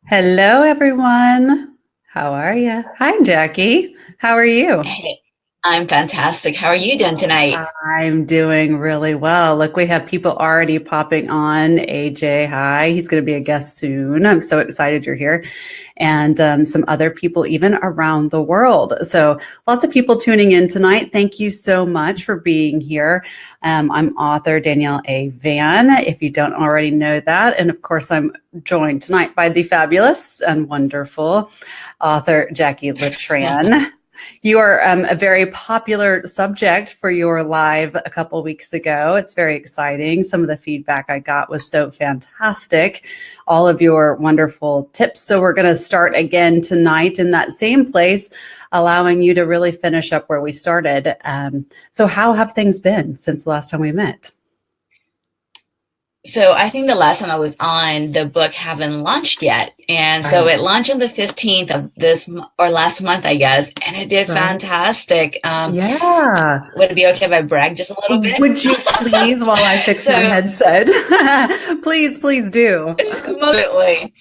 Hello, everyone. How are you? Hi, Jackie. How are you? Hey, I'm fantastic. How are you doing tonight? I'm doing really well. Look, we have people already popping on. AJ, hi. He's going to be a guest soon. I'm so excited you're here. And some other people, even around the world. So, lots of people tuning in tonight. Thank you so much for being here. I'm author Danielle A. Van, if you don't already know that. And of course, I'm joined tonight by the fabulous and wonderful author Jacqui Letran. You are a very popular subject for your live a couple weeks ago. It's very exciting. Some of the feedback I got was so fantastic. All of your wonderful tips. So we're going to start again tonight in that same place, allowing you to really finish up where we started. So how have things been since the last time we met? So I think the last time I was on, the book haven't launched yet. And so Right. it launched on the 15th of or last month, I guess, and it did Right. fantastic. Yeah. Would it be okay if I brag just a little bit? Would you please, while I fix my So headset, please do. Absolutely.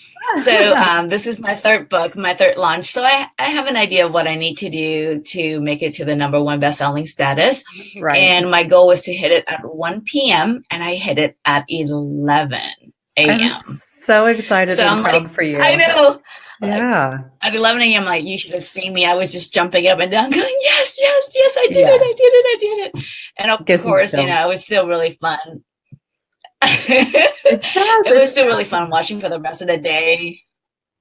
So this is my third book, my third launch. So I have an idea of what I need to do to make it to the number one best-selling status. Right. And my goal was to hit it at 1 p.m. and I hit it at 11 I'm a.m. so excited So and I'm like, proud for I you. know. Like Yeah. at 11 a.m., like you should have seen me. I was just jumping up and down, going, yes, yes, yes, I did it, Yeah. I did it, I did it. And of Gives me course, chills. it was still really fun. It does. It was It's still really fun watching for the rest of the day.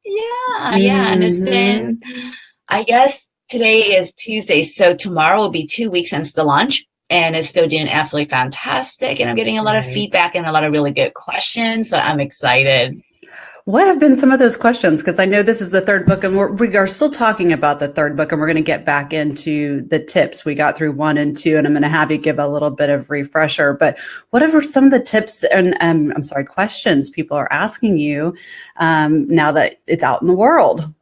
Yeah. And it's been, hmm I guess today is Tuesday. So tomorrow will be 2 weeks since the launch. And it's still doing absolutely fantastic. And I'm getting a lot of right. feedback and a lot of really good questions. So I'm excited. What have been some of those questions? Because I know this is the third book, and we are still talking about the third book, and we're going to get back into the tips. We got through one and two, and I'm going to have you give a little bit of refresher. But what are some of the tips and I'm sorry, questions people are asking you now that it's out in the world?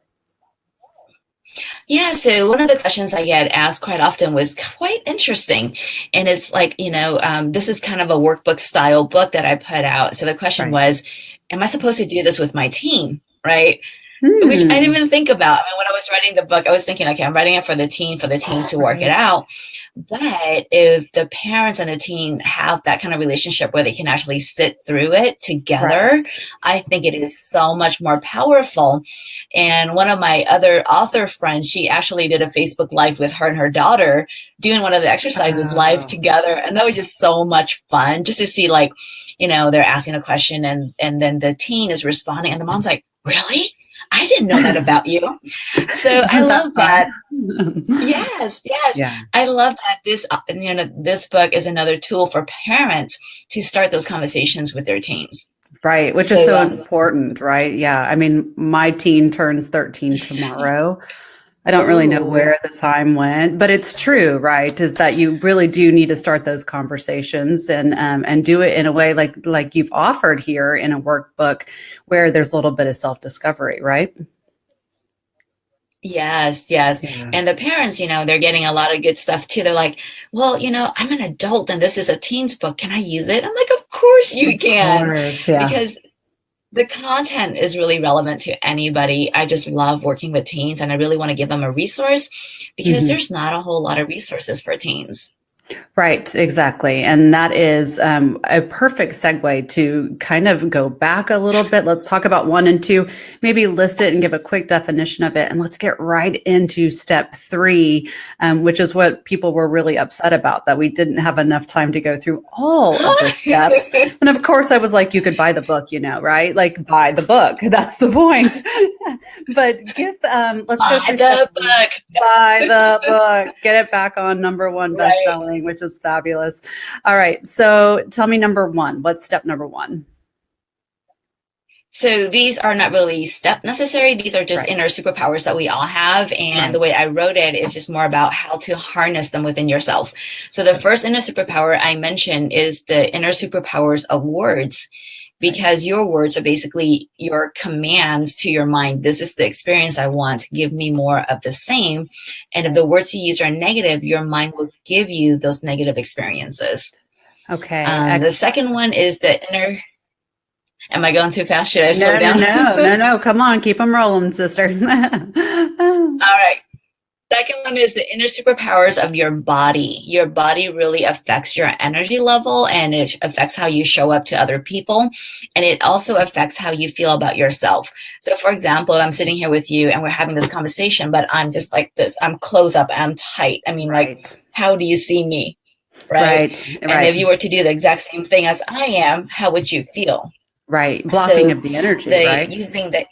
Yeah, so one of the questions I get asked quite often was quite interesting. And it's like, this is kind of a workbook style book that I put out. So the question Right. was, am I supposed to do this with my team? Right. Which I didn't Hmm. even think about. I mean, when I was writing the book, I was thinking, okay, I'm writing it for the team, for the teens to work it Right. out. But if the parents and the teen have that kind of relationship where they can actually sit through it together, Right. I think it is so much more powerful. And one of my other author friends, she actually did a Facebook Live with her and her daughter doing one of the exercises live Oh. together. And that was just so much fun just to see, like, they're asking a question and then the teen is responding. And the mom's like, really? I didn't know that about you. So I Isn't that love fun? that. Yes, yes. Yeah. I love that this book is another tool for parents to start those conversations with their teens. Right, which is So so important, right? Yeah. I mean, my teen turns 13 tomorrow. I don't really know oh, where the time went, but it's true, right? Is that you really do need to start those conversations and do it in a way like you've offered here in a workbook where there's a little bit of self-discovery, right? yes, yes. Yeah. And the parents, they're getting a lot of good stuff too. They're like, well, I'm an adult and this is a teens book. Can I use it? I'm like, of course you Of can, course, yeah. because the content is really relevant to anybody. I just love working with teens and I really want to give them a resource because Mhm. there's not a whole lot of resources for teens. Right, exactly. And that is a perfect segue to kind of go back a little bit. Let's talk about one and two, maybe list it and give a quick definition of it. And let's get right into step three, which is what people were really upset about, that we didn't have enough time to go through all of the steps. And of course, I was like, you could buy the book, right? Like, buy the book. That's the point. But let's go Buy through step the one. book. Buy the book, get it back on number one Right. best-selling, which is fabulous. All right, so tell me number one. What's step number one? So these are not really step necessary. These are just inner Right, superpowers that we all have. And the right, way I wrote it is just more about how to harness them within yourself. So the first inner superpower I mentioned is the inner superpowers of words, right. because your words are basically your commands to your mind. This is the experience I want. Give me more of the same. And if the words you use are negative, your mind will give you those negative experiences. Okay, The excellent. second one is the inner Am I going too fast? Should I slow No, no, down? no, no, no. Come on, keep them rolling, sister. All right. Second one is the inner superpowers of your body. Your body really affects your energy level, and it affects how you show up to other people. And it also affects how you feel about yourself. So for example, I'm sitting here with you and we're having this conversation, but I'm just like this. I'm close up. I'm tight. I mean, Right. like, how do you see me? Right. Right. And if Right. you were to do the exact same thing as I am, how would you feel? Right. Blocking So of the energy, the right? using the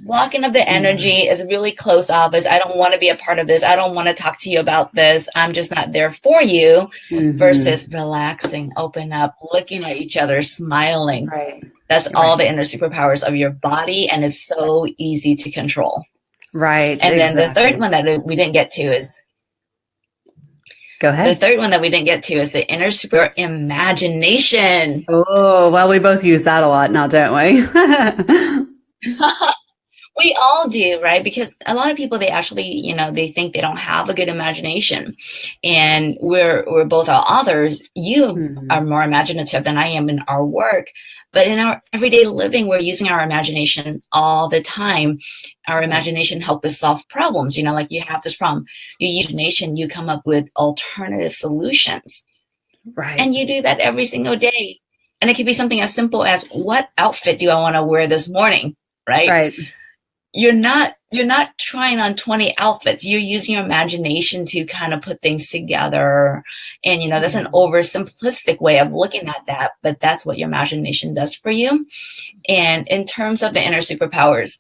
blocking of the Mm. energy is really close up. Is I don't want to be a part of this. I don't want to talk to you about this. I'm just not there for you. Mm-hmm. Versus relaxing, open up, looking at each other, smiling. Right. That's all Right. the inner superpowers of your body, and it's so easy to control. Right. And then the third Exactly. one that we didn't get to is Go the ahead. third one that we didn't get to is the inner super imagination. Oh, well, we both use that a lot now, don't we? We all do, right? Because a lot of people, they actually, you know, they think they don't have a good imagination. And we're both our authors. You are Mhm. more imaginative than I am in our work. But in our everyday living, we're using our imagination all the time. Our Right. imagination helps us solve problems. You know, like you have this problem. You use imagination, you come up with alternative solutions. Right. And you do that every single day. And it could be something as simple as, what outfit do I want to wear this morning? Right? Right. You're not trying on 20 outfits. You're using your imagination to kind of put things together. And you know, that's an Mhm. oversimplistic way of looking at that, but that's what your imagination does for you. And in terms of the inner superpowers,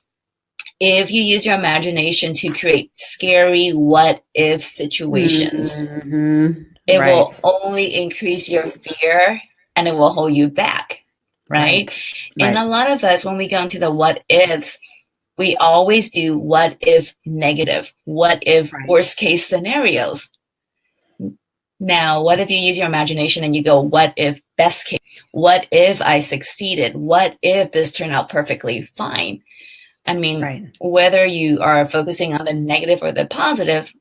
if you use your imagination to create scary what if situations, Mhm. it will Right. only increase your fear and it will hold you back, right? Right. And Right. a lot of us, when we go into the what ifs, we always do what if negative, what if Right. worst case scenarios. Now, what if you use your imagination and you go, what if best case? What if I succeeded? What if this turned out perfectly fine? I mean, Right. whether you are focusing on the negative or the positive,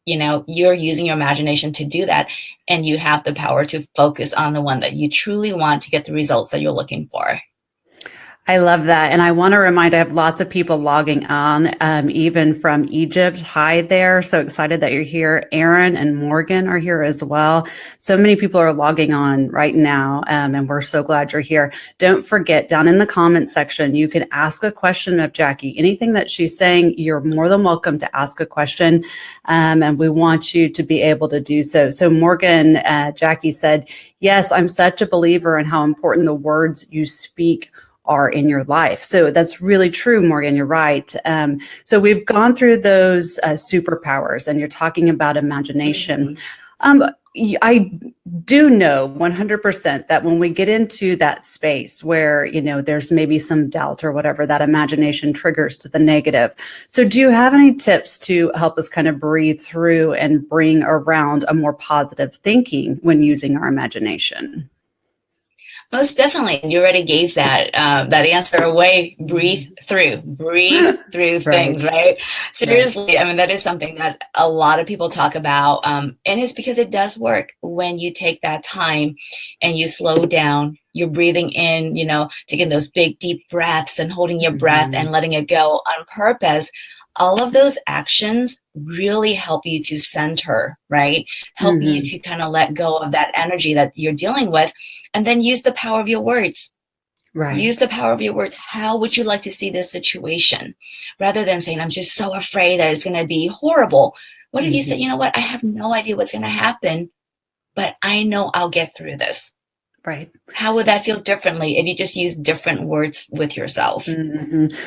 you know, you're using your imagination to do that. And you have the power to focus on the one that you truly want to get the results that you're looking for. I love that. And I want to remind, I have lots of people logging on, even from Egypt. Hi there. So excited that you're here. Aaron and Morgan are here as well. So many people are logging on right now. And we're so glad you're here. Don't forget, down in the comments section, you can ask a question of Jacqui. Anything that she's saying, you're more than welcome to ask a question. And we want you to be able to do so. So Morgan, Jacqui said, yes, I'm such a believer in how important the words you speak are in your life. So that's really true, Morgan. You're right. So we've gone through those superpowers, and you're talking about imagination. Mm-hmm. Um, I do know 100% that when we get into that space where, you know, there's maybe some doubt or whatever, that imagination triggers to the negative. So do you have any tips to help us kind of breathe through and bring around a more positive thinking when using our imagination? Most definitely. You already gave that answer away. Breathe through Right, things, right? right. Seriously, I mean, that is something that a lot of people talk about. And it's because it does work when you take that time and you slow down. You're breathing in, you know, taking those big, deep breaths and holding your breath Mhm. and letting it go on purpose. All of those actions really help you to center, right? Help you Mhm. to kind of let go of that energy that you're dealing with, and then use the power of your words. Use Right. the power of your words. How would you like to see this situation? Rather than saying, I'm just so afraid that it's going to be horrible. What if you said, Mhm. you know what? I have no idea what's going to happen, but I know I'll get through this. Right. How would that feel differently if you just use different words with yourself?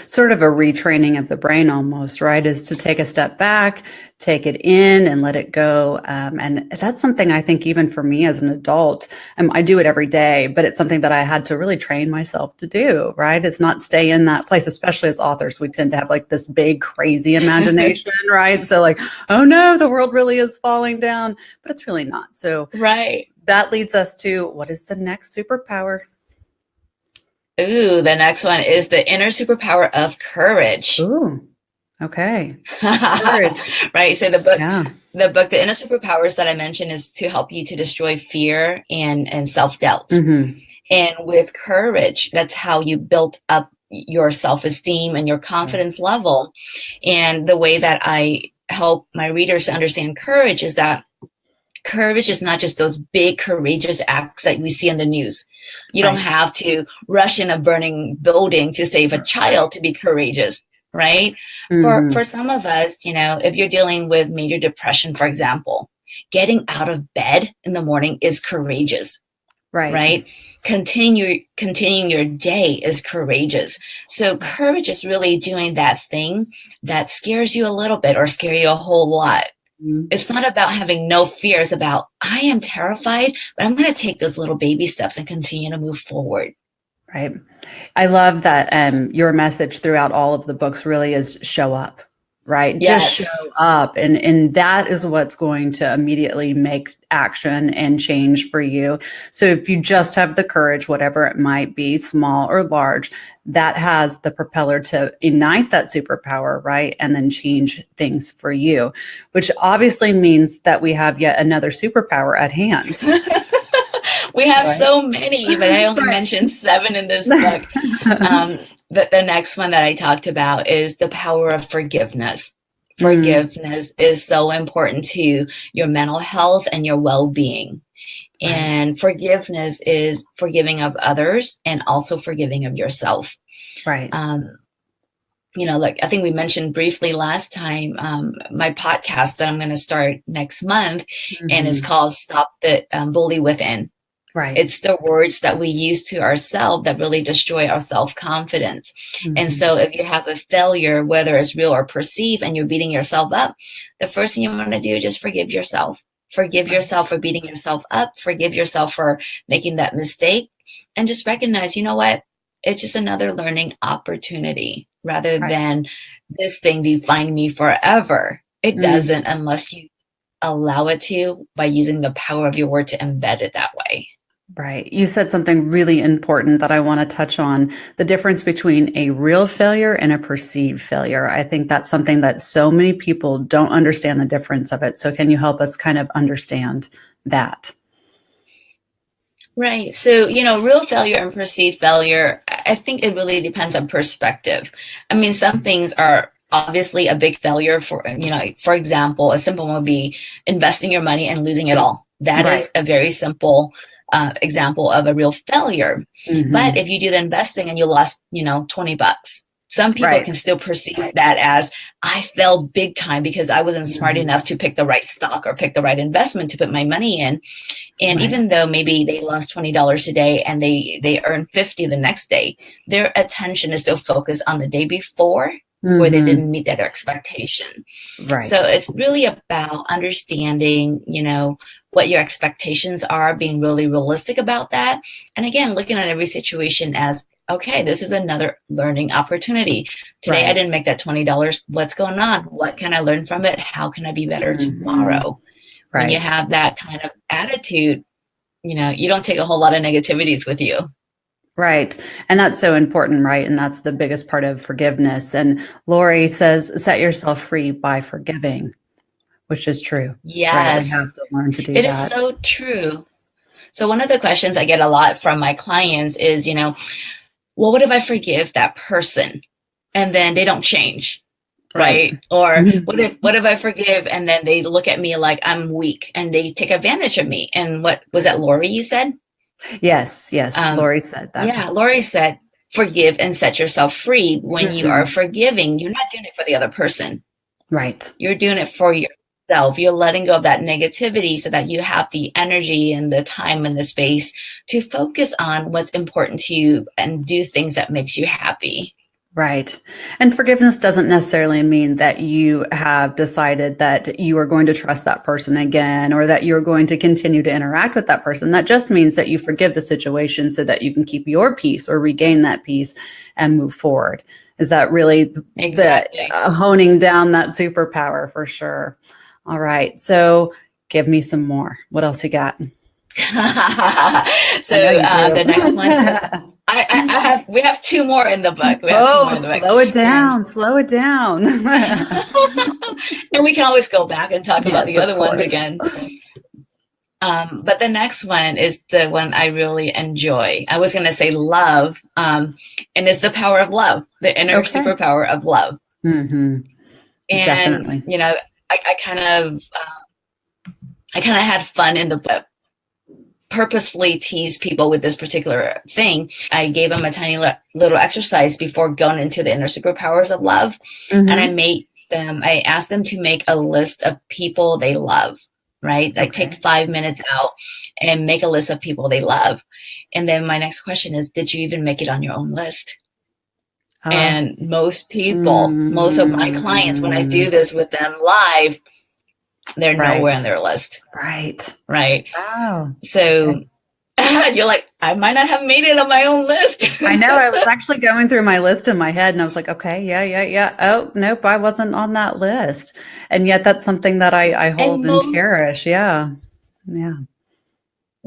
Sort of a retraining of the brain almost, right? Is to take a step back, take it in and let it go. And that's something I think even for me as an adult, I do it every day, but it's something that I had to really train myself to do, right? It's not stay in that place, especially as authors. We tend to have like this big, crazy imagination, right? So like, oh no, the world really is falling down, but it's really not. So Right. that leads us to, what is the next superpower? Ooh, the next one is the inner superpower of courage. Ooh, okay. Courage. Right. So Yeah. the inner superpowers that I mentioned is to help you to destroy fear and self doubt. Mm-hmm. And with courage, that's how you built up your self-esteem and your confidence level. And the way that I help my readers to understand courage is that courage is not just those big courageous acts that we see in the news. You don't have to rush in a burning building to save a child to be courageous, right? For some of us, you know, if you're dealing with major depression, for example, getting out of bed in the morning is courageous. Right. Continuing your day is courageous. So courage is really doing that thing that scares you a little bit or scare you a whole lot. It's not about having no fear. It's about, I am terrified, but I'm going to take those little baby steps and continue to move forward. Right. I love that your message throughout all of the books really is show up. Right. Yes. Just show up. And that is what's going to immediately make action and change for you. So if you just have the courage, whatever it might be, small or large, that has the propeller to ignite that superpower, right? And then change things for you, which obviously means that we have yet another superpower at hand. We have so many, but I only mentioned 7 in this book. The next one that I talked about is the power of forgiveness. Forgiveness is so important to your mental health and your well-being. And forgiveness is forgiving of others and also forgiving of yourself. Right. You know, like I think we mentioned briefly last time, my podcast that I'm going to start next month, and it's called Stop the Bully Within. Right. It's the words that we use to ourselves that really destroy our self-confidence. And so if you have a failure, whether it's real or perceived, and you're beating yourself up, the first thing you want to do is just forgive yourself. Forgive yourself for beating yourself up. Forgive yourself for making that mistake. And just recognize, you know what? It's just another learning opportunity rather than this thing define me forever. It doesn't unless you allow it to by using the power of your word to embed it that way. Right. You said something really important that I want to touch on, the difference between a real failure and a perceived failure. I think that's something that so many people don't understand the difference of it. So can you help us kind of understand that? Right. So, you know, real failure and perceived failure, I think it really depends on perspective. I mean, some things are obviously a big failure for, you know, for example, a simple one would be investing your money and losing it all. That is a very simple example of a real failure. But if you do the investing and you lost, you know, $20, some people can still perceive that as I fell big time because I wasn't smart enough to pick the right stock or pick the right investment to put my money in. And even though maybe they lost $20 a day and they earn 50 the next day, their attention is still focused on the day before where they didn't meet that expectation. Right. So it's really about understanding, you know, what your expectations are, being really realistic about that. And again, looking at every situation as, okay, this is another learning opportunity. Today, I didn't make that $20. What's going on? What can I learn from it? How can I be better tomorrow? When you have that kind of attitude, you know, you don't take a whole lot of negativities with you. Right. And that's so important, right? And that's the biggest part of forgiveness. And Lori says, set yourself free by forgiving, which is true. Yes. Right? We have to learn to do that. It is so true. So one of the questions I get a lot from my clients is, you know, well, what if I forgive that person and then they don't change? Right. Or what if I forgive and then they look at me like I'm weak and they take advantage of me? And what was that, Lori, you said? Yes. Lori said that. Yeah. Lori said, forgive and set yourself free. When you are forgiving, you're not doing it for the other person. Right. You're doing it for yourself. You're letting go of that negativity so that you have the energy and the time and the space to focus on what's important to you and do things that makes you happy. Right. And forgiveness doesn't necessarily mean that you have decided that you are going to trust that person again, or that you're going to continue to interact with that person. That just means that you forgive the situation so that you can keep your peace or regain that peace and move forward. Is that really the honing down that superpower for sure? All right. So give me some more. What else you got? So the next one. We have 2 more in the book. Slow it down. Slow it down. And we can always go back and talk about the other ones again. But the next one is the one I really enjoy. I was going to say love, and it's the power of love, the inner superpower of love. Mm-hmm. And, Definitely. you know, I kind of had fun in the book, purposefully teased people with this particular thing. I gave them a tiny little exercise before going into the inner superpowers of love. Mm-hmm. And I asked them to make a list of people they love, right? Like take 5 minutes out and make a list of people they love. And then my next question is, did you even make it on your own list? And most people, most of my clients, when I do this with them live, they're nowhere on their list. Right. Wow. So you're like, I might not have made it on my own list. I know. I was actually going through my list in my head and I was like, okay, yeah. Oh, nope, I wasn't on that list. And yet that's something that I hold and cherish. Yeah.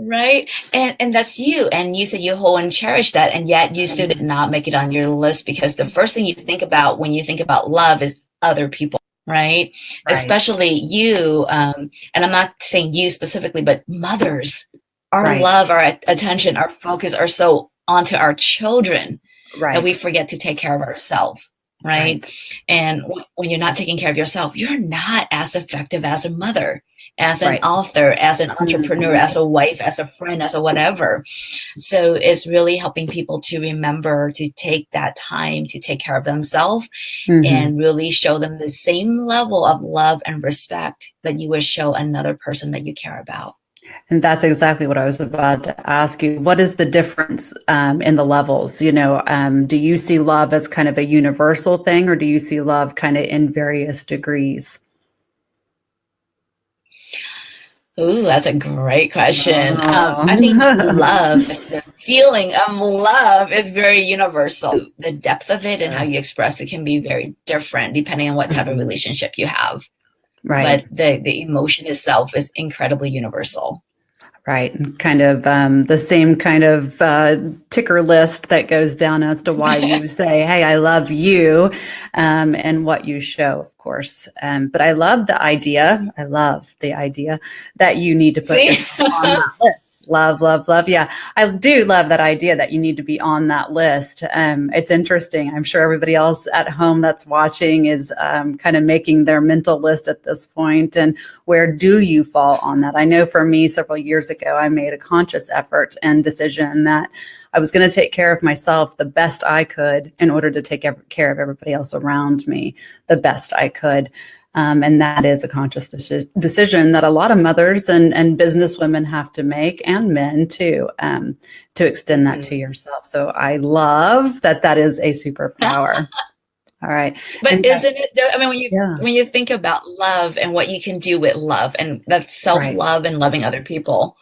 Right. And that's you. And you said you hold and cherish that. And yet you still did not make it on your list, because the first thing you think about when you think about love is other people, right? Especially you. And I'm not saying you specifically, but mothers, our love, our attention, our focus are so onto our children that we forget to take care of ourselves. Right. And when you're not taking care of yourself, you're not as effective as a mother, as an author, as an entrepreneur, as a wife, as a friend, as a whatever. So it's really helping people to remember to take that time to take care of themselves and really show them the same level of love and respect that you would show another person that you care about. And that's exactly what I was about to ask you. What is the difference in the levels? You know, do you see love as kind of a universal thing, or do you see love kind of in various degrees? Ooh, that's a great question. I think love, the feeling of love is very universal. The depth of it and how you express it can be very different depending on what type of relationship you have. But the emotion itself is incredibly universal. Right. And kind of the same kind of ticker list that goes down as to why you say, hey, I love you, and what you show, of course. But I love the idea. That you need to put this on that list. Love. Yeah, I do love that idea that you need to be on that list. It's interesting. I'm sure everybody else at home that's watching is kind of making their mental list at this point. And where do you fall on that? I know for me, several years ago, I made a conscious effort and decision that I was going to take care of myself the best I could in order to take care of everybody else around me the best I could. And that is a conscious decision that a lot of mothers and business women have to make, and men too, to extend that to yourself. So I love that is a superpower. All right. But and isn't it, I mean, when you think about love and what you can do with love, and that's self-love and loving other people,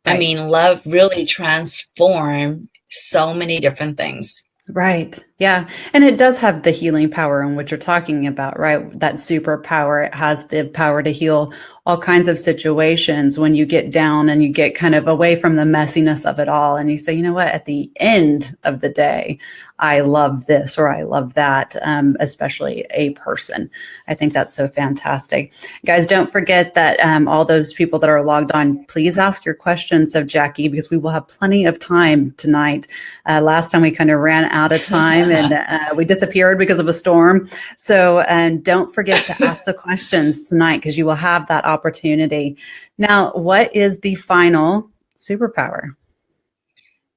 I mean, love really transforms so many different things. Right. Yeah. And it does have the healing power in what you're talking about, right? That superpower, it has the power to heal all kinds of situations when you get down and you get kind of away from the messiness of it all. And you say, you know what, at the end of the day, I love this or I love that, especially a person. I think that's so fantastic. Guys, don't forget that all those people that are logged on, please ask your questions of Jacqui, because we will have plenty of time tonight. Last time we kind of ran out of time and we disappeared because of a storm. So don't forget to ask the questions tonight, because you will have that opportunity. Now, what is the final superpower?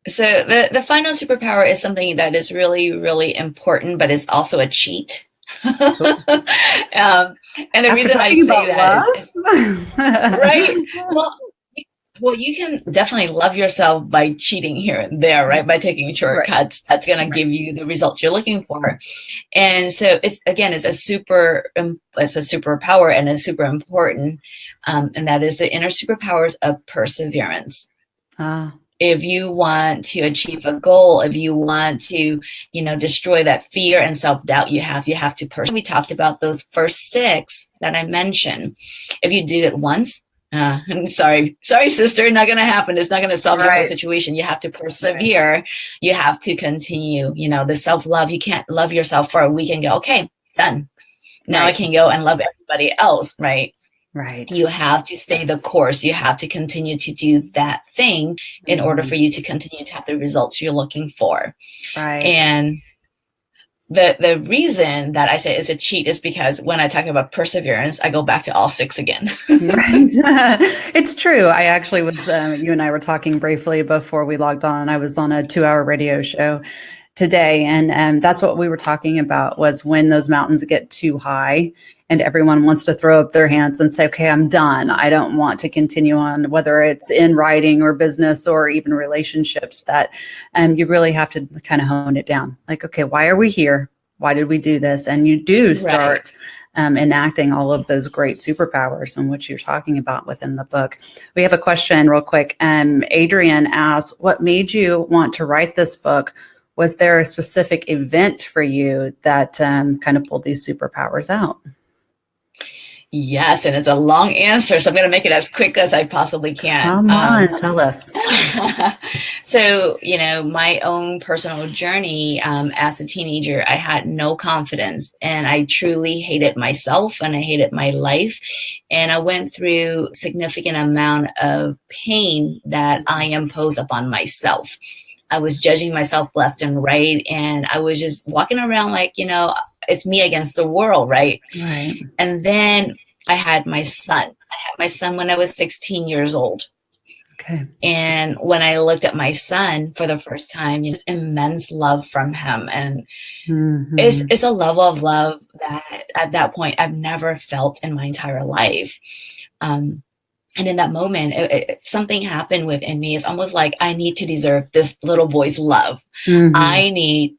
So the final superpower is something that is really, really important, but it's also a cheat. And the reason I say that is right. Well, you can definitely love yourself by cheating here and there, right? By taking shortcuts. That's going to give you the results you're looking for. And so it's a superpower, and it's super important. And that is the inner superpowers of perseverance. If you want to achieve a goal, if you want to, destroy that fear and self-doubt you have to persevere. We talked about those first 6 that I mentioned. If you do it once, sorry, sister, not going to happen. It's not going to solve your whole situation. You have to persevere. You have to continue, the self-love. You can't love yourself for a week and go, okay, done. Now I can go and love everybody else. Right. Right. You have to stay the course. You have to continue to do that thing in order for you to continue to have the results you're looking for. Right. And the reason that I say it's a cheat is because when I talk about perseverance, I go back to all 6 again. Right. It's true. I actually was, you and I were talking briefly before we logged on. I was on a 2-hour radio show today, and that's what we were talking about, was when those mountains get too high and everyone wants to throw up their hands and say, okay, I'm done. I don't want to continue on, whether it's in writing or business or even relationships, that you really have to kind of hone it down. Like, okay, why are we here? Why did we do this? And you do start enacting all of those great superpowers in which you're talking about within the book. We have a question real quick. Adrian asks, what made you want to write this book? Was there a specific event for you that kind of pulled these superpowers out? Yes, and it's a long answer, so I'm going to make it as quick as I possibly can. Come on, tell us. So, my own personal journey as a teenager, I had no confidence, and I truly hated myself, and I hated my life, and I went through significant amount of pain that I imposed upon myself. I was judging myself left and right, and I was just walking around like, it's me against the world, right? Right. And then I had my son. I had my son when I was 16 years old. Okay. And when I looked at my son for the first time, just immense love from him. And it's a level of love that at that point I've never felt in my entire life. And in that moment, something happened within me. It's almost like I need to deserve this little boy's love. I need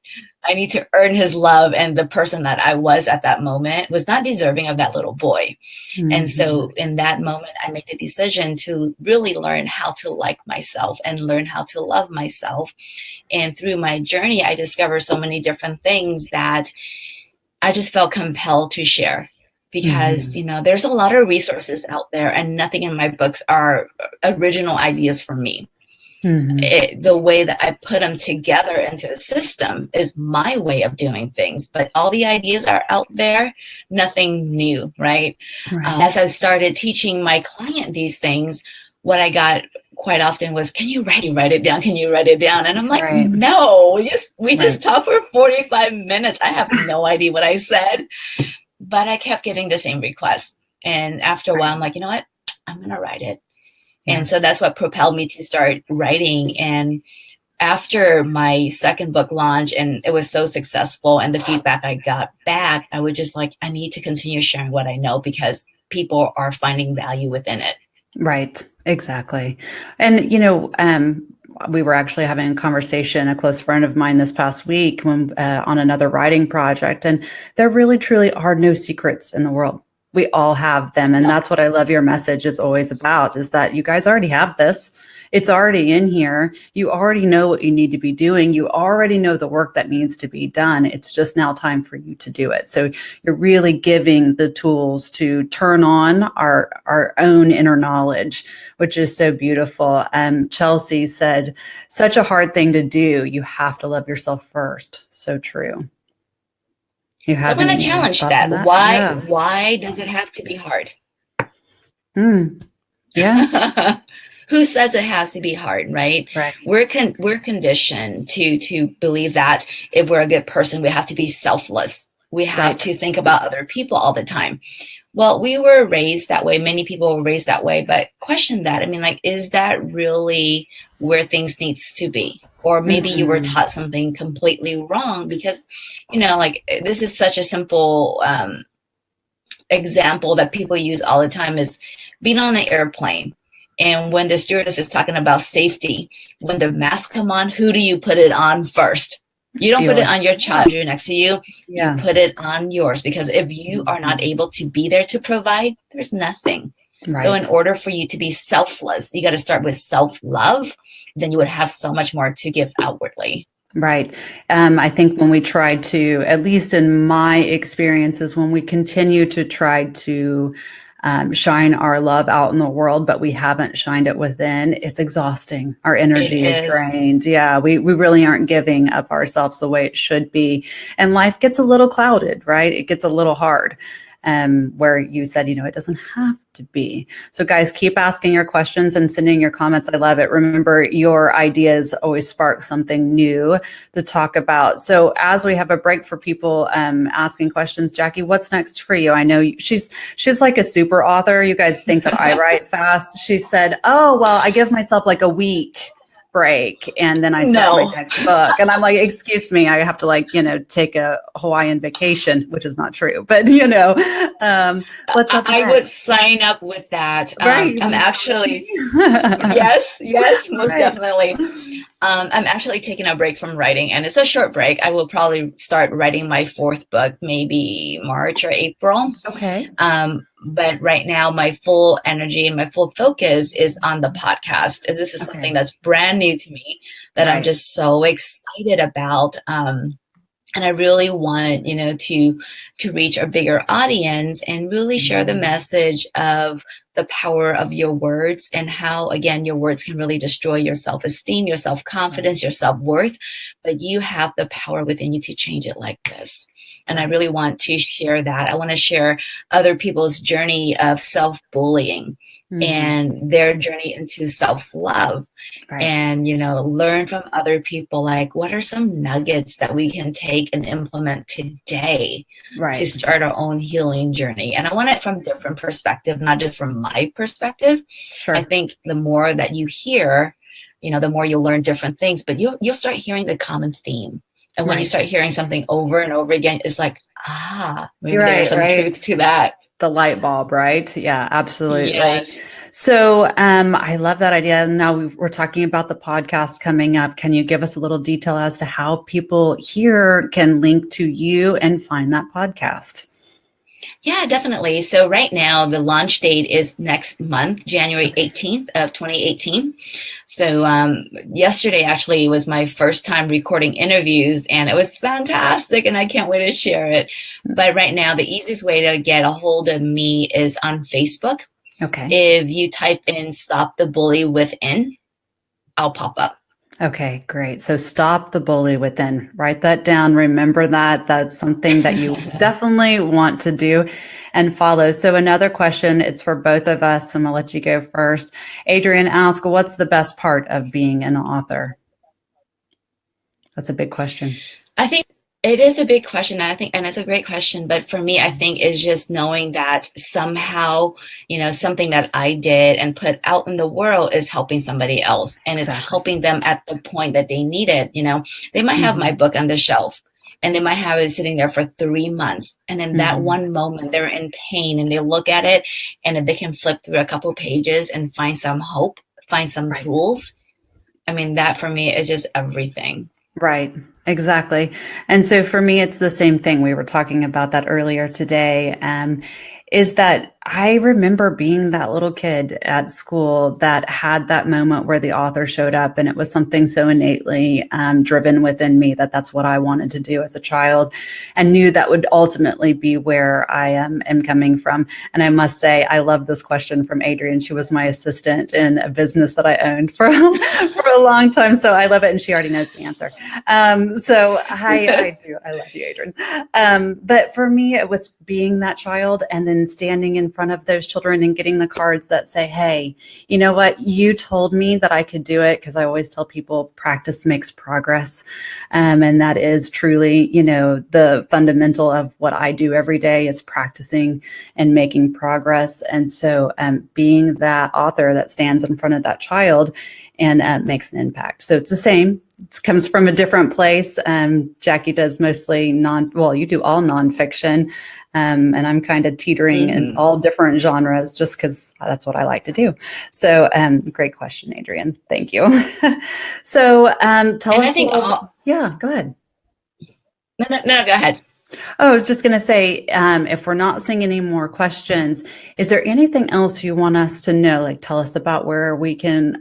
to earn his love. And the person that I was at that moment was not deserving of that little boy. And so in that moment, I made the decision to really learn how to like myself and learn how to love myself. And through my journey, I discovered so many different things that I just felt compelled to share. Because, there's a lot of resources out there, and nothing in my books are original ideas for me. The way that I put them together into a system is my way of doing things, but all the ideas are out there, nothing new, right? As I started teaching my client these things, what I got quite often was, can you write it down? Can you write it down? And I'm like, no, we just talked for 45 minutes. I have no idea what I said. But I kept getting the same request. And after a while, I'm like, you know what? I'm going to write it. And so that's what propelled me to start writing. And after my second book launch, and it was so successful, and the feedback I got back, I was just like, I need to continue sharing what I know because people are finding value within it. Right. Exactly. And, we were actually having a conversation, a close friend of mine this past week when on another writing project, and there really truly are no secrets in the world. We all have them. And that's what I love your message is always about, is that you guys already have this. It's already in here. You already know what you need to be doing. You already know the work that needs to be done. It's just now time for you to do it. So you're really giving the tools to turn on our own inner knowledge, which is so beautiful. Chelsea said, such a hard thing to do. You have to love yourself first. So true. So I'm going to challenge that. Why does it have to be hard? Yeah. Who says it has to be hard, right? Right. We're conditioned to believe that if we're a good person, we have to be selfless. We have to think about other people all the time. Well, we were raised that way. Many people were raised that way, but question that. I mean, like, is that really where things needs to be? Or maybe you were taught something completely wrong because, this is such a simple example that people use all the time is being on an airplane. And when the stewardess is talking about safety, when the masks come on, who do you put it on first? You don't put it on your child next to you. You put it on yours, because if you are not able to be there to provide, there's nothing. Right. So in order for you to be selfless, you got to start with self-love. Then you would have so much more to give outwardly. Right. I think when we try to, at least in my experiences, when we continue to try to shine our love out in the world, but we haven't shined it within, it's exhausting. Our energy is drained. Yeah, we really aren't giving of ourselves the way it should be. And life gets a little clouded, right? It gets a little hard. where you said, it doesn't have to be. So guys, keep asking your questions and sending your comments. I love it. Remember, your ideas always spark something new to talk about. So as we have a break for people asking questions, Jacqui, what's next for you? I know she's like a super author. You guys think that I write fast. She said, oh, well, I give myself like a week break and then I start my next book. And I'm like, excuse me, I have to take a Hawaiian vacation, which is not true, but what's up? I would sign up with that. Right. I'm actually, yes, most definitely. I'm actually taking a break from writing, and it's a short break. I will probably start writing my 4th book, maybe March or April. Okay. But right now, my full energy and my full focus is on the podcast. As this is something that's brand new to me that I'm just so excited about. And I really want, to reach a bigger audience and really share the message of the power of your words and how, again, your words can really destroy your self-esteem, your self-confidence, your self-worth, but you have the power within you to change it like this. And I really want to share that. I want to share other people's journey of self-bullying and their journey into self-love and, learn from other people, like what are some nuggets that we can take and implement today to start our own healing journey. And I want it from different perspective, not just from my perspective. Sure. I think the more that you hear, the more you'll learn different things, but you'll start hearing the common theme. And when you start hearing something over and over again, it's like, maybe there's some truth to that. The light bulb, right? Yeah, absolutely. Yes. So I love that idea. Now we're talking about the podcast coming up. Can you give us a little detail as to how people here can link to you and find that podcast? Yeah, definitely. So right now, the launch date is next month, January 18th of 2018. So yesterday actually was my first time recording interviews, and it was fantastic, and I can't wait to share it. But right now, the easiest way to get a hold of me is on Facebook. Okay. If you type in Stop the Bully Within, I'll pop up. Okay, great. So Stop the Bully Within. Write that down. Remember that. That's something that you definitely want to do and follow. So another question, it's for both of us. I'm going to let you go first. Adrian asked, what's the best part of being an author? That's a big question. I think it is a big question. And it's a great question. But for me, I think it's just knowing that somehow, something that I did and put out in the world is helping somebody else. And it's helping them at the point that they need it. They might have my book on the shelf and they might have it sitting there for 3 months. And in that one moment, they're in pain and they look at it, and if they can flip through a couple pages and find some hope, find some tools. I mean, that for me is just everything. Right. Exactly. And so for me, it's the same thing. We were talking about that earlier today, is that I remember being that little kid at school that had that moment where the author showed up, and it was something so innately driven within me that that's what I wanted to do as a child, and knew that would ultimately be where I am coming from. And I must say, I love this question from Adrian. She was my assistant in a business that I owned for a long time. So I love it. And she already knows the answer. So I do. I love you, Adrian. But for me, it was being that child and then standing in front of those children and getting the cards that say, hey, you know what? You told me that I could do it, because I always tell people practice makes progress. And that is truly, the fundamental of what I do every day is practicing and making progress. And so being that author that stands in front of that child and makes an impact. So it's the same. It comes from a different place. Jacqui does mostly you do all nonfiction. And I'm kind of teetering in all different genres just because that's what I like to do. So great question, Adrian. Thank you. So tell us. Yeah, go ahead. No, go ahead. Oh, I was just going to say, if we're not seeing any more questions, is there anything else you want us to know? Like, tell us about where we can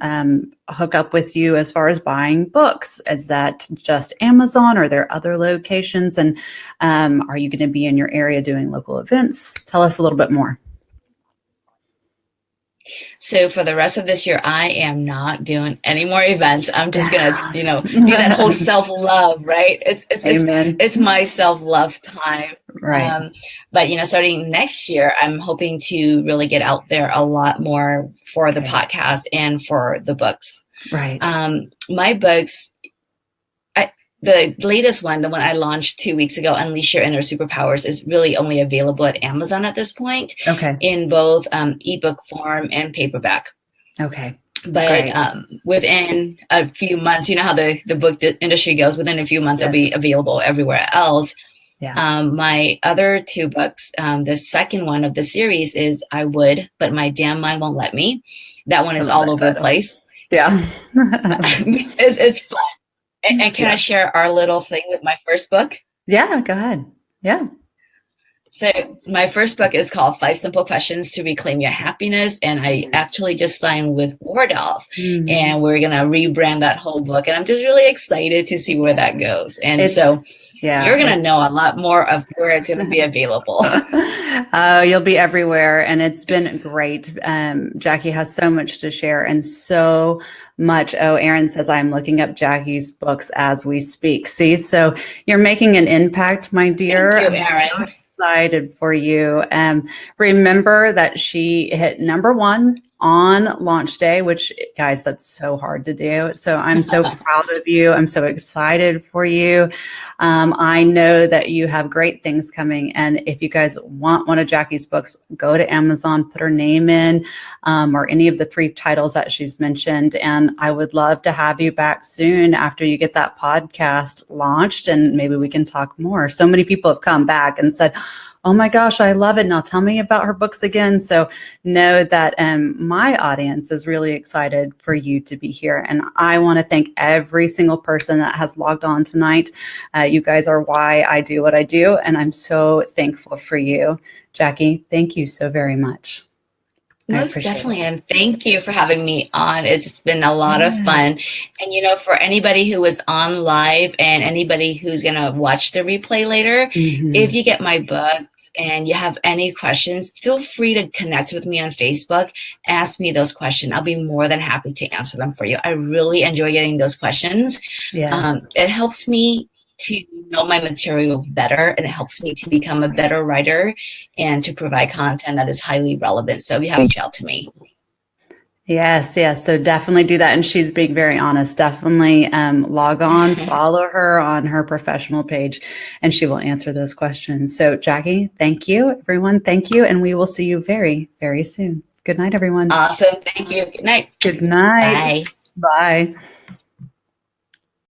hook up with you as far as buying books. Is that just Amazon? Or are there other locations? And are you going to be in your area doing local events? Tell us a little bit more. So for the rest of this year, I am not doing any more events. I'm just gonna, do that whole self-love, right? It's my self-love time. Right. But, starting next year, I'm hoping to really get out there a lot more for the podcast and for the books. Right. My books, the latest one, the one I launched 2 weeks ago, Unleash Your Inner Superpowers, is really only available at Amazon at this point. Okay. In both ebook form and paperback. Okay. But within a few months, you know how the book industry goes, within a few months, it'll be available everywhere else. Yeah. My other 2 books, the second one of the series is I Would, But My Damn Mind Won't Let Me. That one is all over the place. Yeah. It's fun. And can I share our little thing with my first book? Yeah, go ahead. Yeah. So my first book is called 5 Simple Questions to Reclaim Your Happiness. And I actually just signed with Wardolph. And we're going to rebrand that whole book. And I'm just really excited to see where that goes. And you're going to know a lot more of where it's going to be available. You'll be everywhere. And it's been great. Jacqui has so much to share and so much. Oh, Erin says, I'm looking up Jacqui's books as we speak. See, so you're making an impact, my dear. Thank you, Erin. Excited for you. Remember that she hit #1 on launch day, which, guys, that's so hard to do. So I'm so proud of you. I'm so excited for you. I know that you have great things coming. And if you guys want one of Jacqui's books, go to Amazon, put her name in, or any of the 3 titles that she's mentioned. And I would love to have you back soon after you get that podcast launched, and maybe we can talk more. So many people have come back and said, oh my gosh, I love it. Now tell me about her books again. So know that my audience is really excited for you to be here. And I want to thank every single person that has logged on tonight. You guys are why I do what I do. And I'm so thankful for you. Jacqui, thank you so very much. Most definitely. And thank you for having me on. It's been a lot of fun. And, for anybody who was on live and anybody who's going to watch the replay later, if you get my books and you have any questions, feel free to connect with me on Facebook. Ask me those questions. I'll be more than happy to answer them for you. I really enjoy getting those questions. Yes. It helps me to know my material better, and it helps me to become a better writer and to provide content that is highly relevant. So you have to reach out to me. Yes. So definitely do that. And she's being very honest. Definitely log on, follow her on her professional page, and she will answer those questions. So Jacqui, thank you. Everyone, thank you. And we will see you very, very soon. Good night, everyone. Awesome. Thank you. Good night. Good night. Bye. Bye.